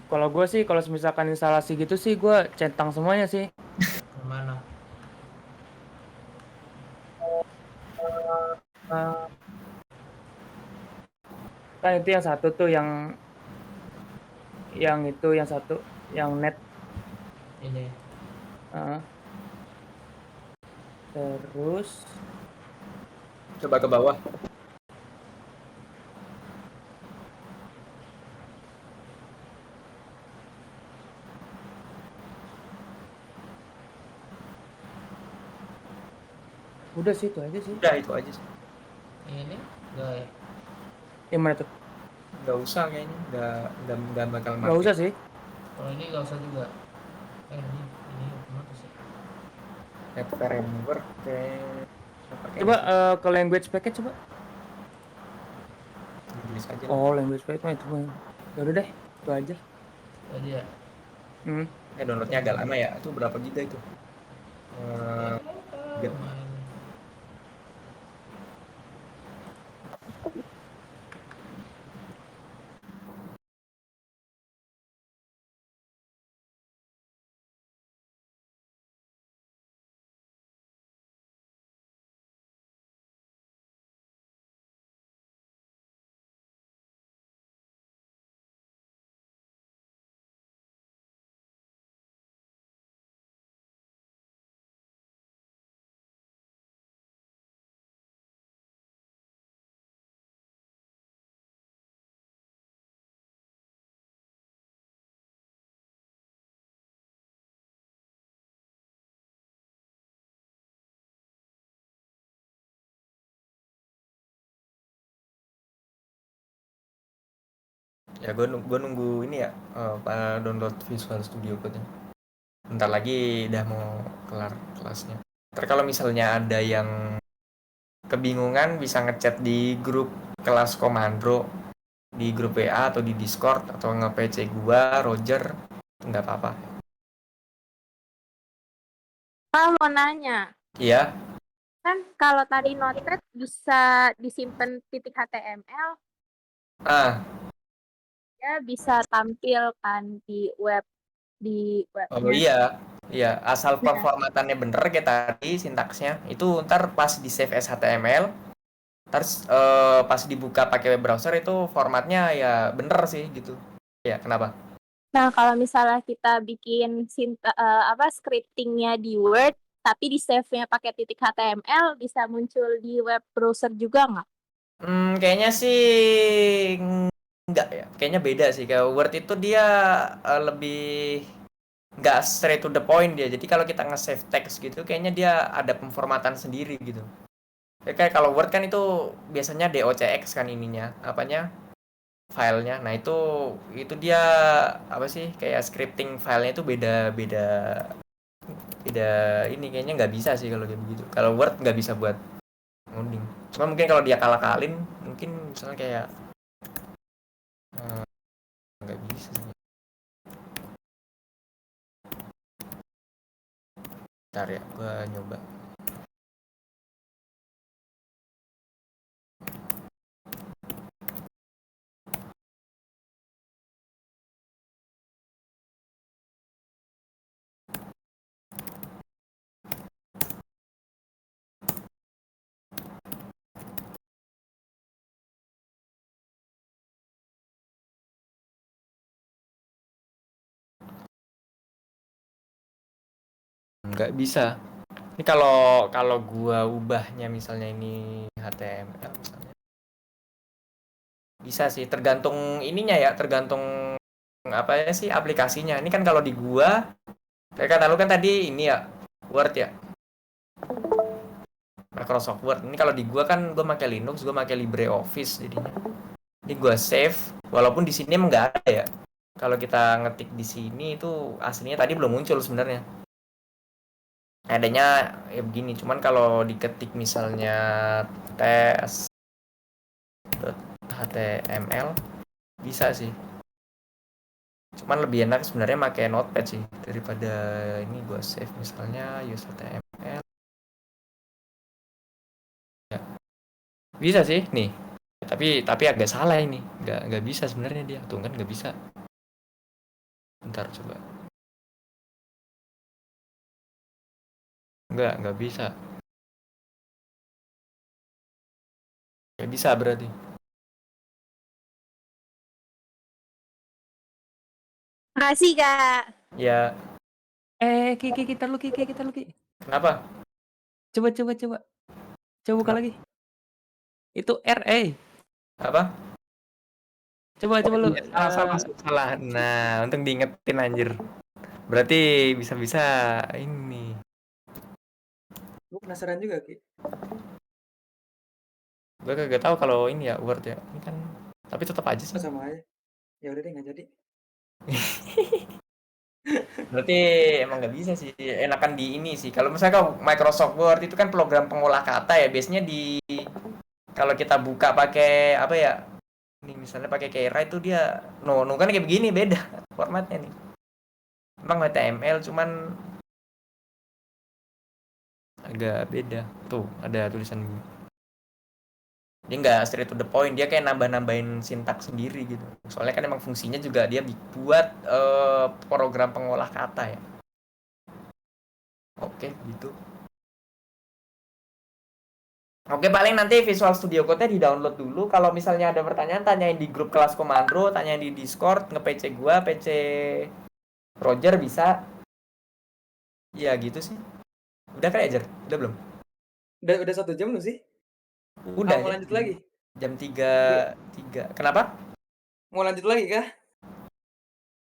Kalau gue sih, kalau misalkan instalasi gitu sih, gue centang semuanya sih. Kemana? Kan itu yang satu tuh yang satu yang net. Ini. Terus Coba ke bawah. udah sih itu aja sih. Udah itu aja sih. Ini enggak ya? Yang mana tuh? Nggak usah kayaknya. Nggak bakal Nggak usah sih. Kalau ini enggak usah juga. Ini otomatis ya. App framework kayak Coba ke language package coba. Inggris aja. Oh, language package mah itu mah. Ya udah deh, itu aja. Tadi ya. Downloadnya agak lama ya. Itu berapa giga itu? Lumayan. Ya gue nunggu ini ya download Visual Studio Code-nya. Bentar lagi udah mau kelar kelasnya. Ntar kalau misalnya ada yang kebingungan bisa ngechat di grup kelas komando, di grup WA atau di Discord atau nge-PC gua Roger, nggak apa-apa. Mau nanya. Iya. Kan kalau tadi Notepad bisa disimpan titik HTML, ya bisa tampil kan di web Oh iya, Ya, asal Ya. performatannya bener kayak tadi sintaksnya, itu ntar pas di save as HTML, terus pas dibuka pakai web browser itu formatnya ya bener sih gitu. Ya, kenapa? Nah, kalau misalnya kita bikin scriptingnya di Word, tapi di save-nya pakai titik HTML, bisa muncul di web browser juga nggak? Kayaknya sih enggak ya. Kayaknya beda sih. Kayak Word itu dia lebih nggak straight to the point dia. Jadi kalau kita nge-save text gitu, kayaknya dia ada pemformatan sendiri gitu. Ya, kayak kalau Word kan itu biasanya docx kan ininya, apanya filenya. Nah itu dia apa sih kayak scripting filenya itu beda beda beda ini kayaknya nggak bisa sih kalau kayak begitu. Kalau Word nggak bisa buat ngoding. Cuma mungkin kalau dia kalak-kalin mungkin misalnya kayak nggak bisa sih. Ntar ya, gua nyoba. Nggak bisa. Ini kalau gua ubahnya misalnya ini HTML misalnya. Bisa sih, tergantung ininya ya, tergantung apa ya sih aplikasinya. Ini kan kalau di gua, kayak kata lu kan tadi ini ya, Word ya, Microsoft Word. Ini kalau di gua kan gua pakai Linux, gua pakai LibreOffice jadinya. Ini gua save, walaupun di sini emang nggak ada ya. Kalau kita ngetik di sini itu aslinya tadi belum muncul sebenarnya. Adanya ya begini, cuman kalau diketik misalnya tes.html bisa sih. Cuman lebih enak sebenarnya pakai notepad sih daripada ini gua save misalnya use HTML. Ya. Bisa sih nih. Tapi agak salah ini. Nggak bisa sebenarnya dia. Tuh kan nggak bisa. Bentar coba. Nggak bisa. Nggak bisa berarti. Makasih, Kak. Ya, Kita lu Ki. kenapa? Coba. Coba buka lagi. Itu R, Apa? Coba Oh, lu. iya, salah. Nah, untung diingetin anjir. Berarti bisa-bisa ini. Gue penasaran juga, Ki. Gue kagak tahu kalau ini ya Word ya. Ini kan tapi tetap aja sih. Sama aja. Ya udah deh, nggak jadi. Berarti emang nggak bisa sih. Enakan di ini sih. Kalau misalnya Microsoft Word itu kan program pengolah kata ya. Biasanya kalau kita buka pakai apa ya? Ini misalnya pakai Keira itu dia no kan kayak begini beda formatnya nih. Emang HTML cuman agak beda. Tuh, ada tulisan dia nggak straight to the point, dia kayak nambah-nambahin sintaks sendiri gitu. Soalnya kan emang fungsinya juga dia buat program pengolah kata ya. Oke, gitu. Oke, paling nanti Visual Studio Code-nya di-download dulu. Kalau misalnya ada pertanyaan, tanyain di grup kelas komando, tanyain di Discord, nge-PC gua, PC Roger bisa. Ya gitu sih. Udah kan Ejer? Udah belum? Udah 1 jam lu sih? Udah. Mau lanjut lagi? Jam 3. Kenapa? Mau lanjut lagi kah?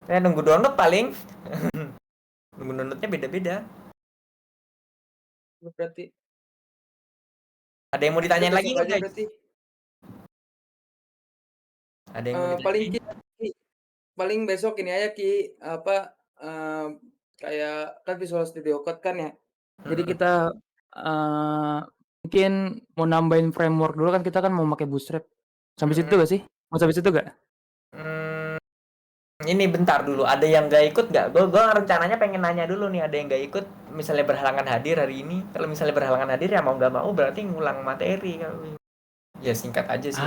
Saya nunggu download paling. Nunggu downloadnya beda-beda. Berarti Ada yang mau ditanyain lagi nggak, guys? berarti. Ada yang mau ditanyain? Paling besok ini aja Ki, apa kayak kan Visual Studio Code kan ya. Jadi kita mungkin mau nambahin framework dulu kan, kita kan mau pakai Bootstrap. Sampai situ gak sih? Mau sampai situ gak? Ini bentar dulu, ada yang nggak ikut nggak? Gue rencananya pengen nanya dulu nih, ada yang nggak ikut misalnya berhalangan hadir hari ini. Kalau misalnya berhalangan hadir ya mau nggak mau berarti ngulang materi. Ya singkat aja sih.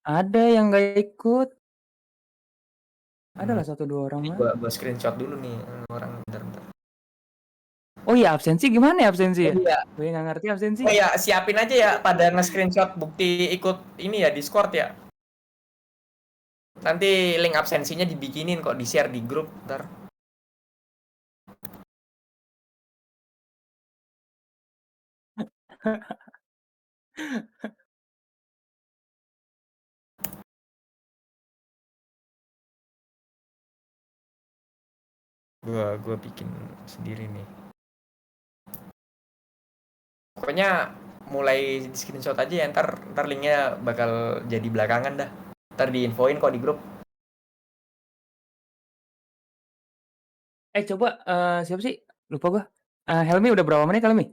Ada yang nggak ikut. Ada lah 1-2 orang mah. Gue screenshot dulu nih orang bentar. Oh iya, absensi gimana ya absensi ya? Iya. Gue nggak ngerti absensi. Oh ya, siapin aja ya pada nge-screenshot bukti ikut ini ya Discord ya. Nanti link absensinya dibikinin kok, di-share di grup ntar. Gua bikin sendiri nih. Pokoknya mulai di screenshot aja ya, ntar linknya bakal jadi belakangan dah. Ntar diinfoin kok di grup. Coba siapa sih? Lupa gua. Helmi udah berapa menit Helmi?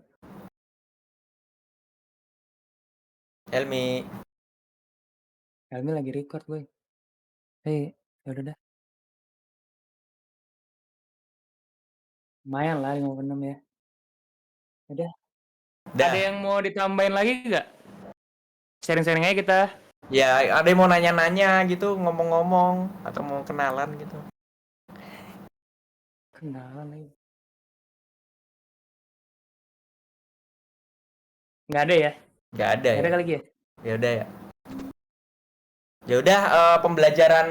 Helmi. Helmi lagi record boy. Ya udah dah. Lumayan lah 56 ya. Udah. Dah. Ada yang mau ditambahin lagi nggak? Sharing-sharing aja kita. Ya, ada yang mau nanya-nanya gitu, ngomong-ngomong atau mau kenalan gitu. Kenalan lagi. Nggak ada ya? Nggak ada Nggak ya. ada kali ya? Ya udah ya. Ya udah, pembelajaran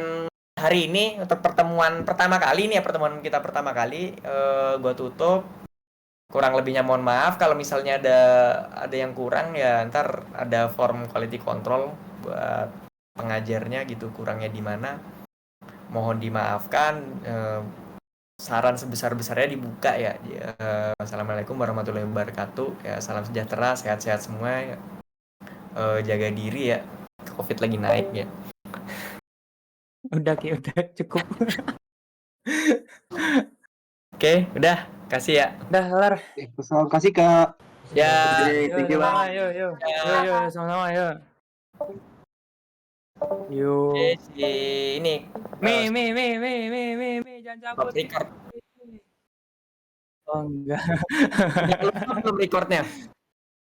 hari ini untuk pertemuan pertama kali nih ya, pertemuan kita pertama kali gua tutup. Kurang lebihnya mohon maaf kalau misalnya ada yang kurang ya, ntar ada form quality control buat pengajarnya gitu, kurangnya di mana. Mohon dimaafkan, saran sebesar-besarnya dibuka ya. Assalamualaikum warahmatullahi wabarakatuh. Ya, salam sejahtera, sehat-sehat semua ya. Jaga diri ya. Covid lagi naik ya. Udah Ki, udah cukup. Oke, udah. Kasih ya. Udah kelar. Salam kasih Kak. Ya. Thank you, Bang. Yuk. Ya. Yuk, sama-sama yuk. Yuk. Oke, si ini Mi, jangan cabut. record. Oh enggak. Belum recordnya.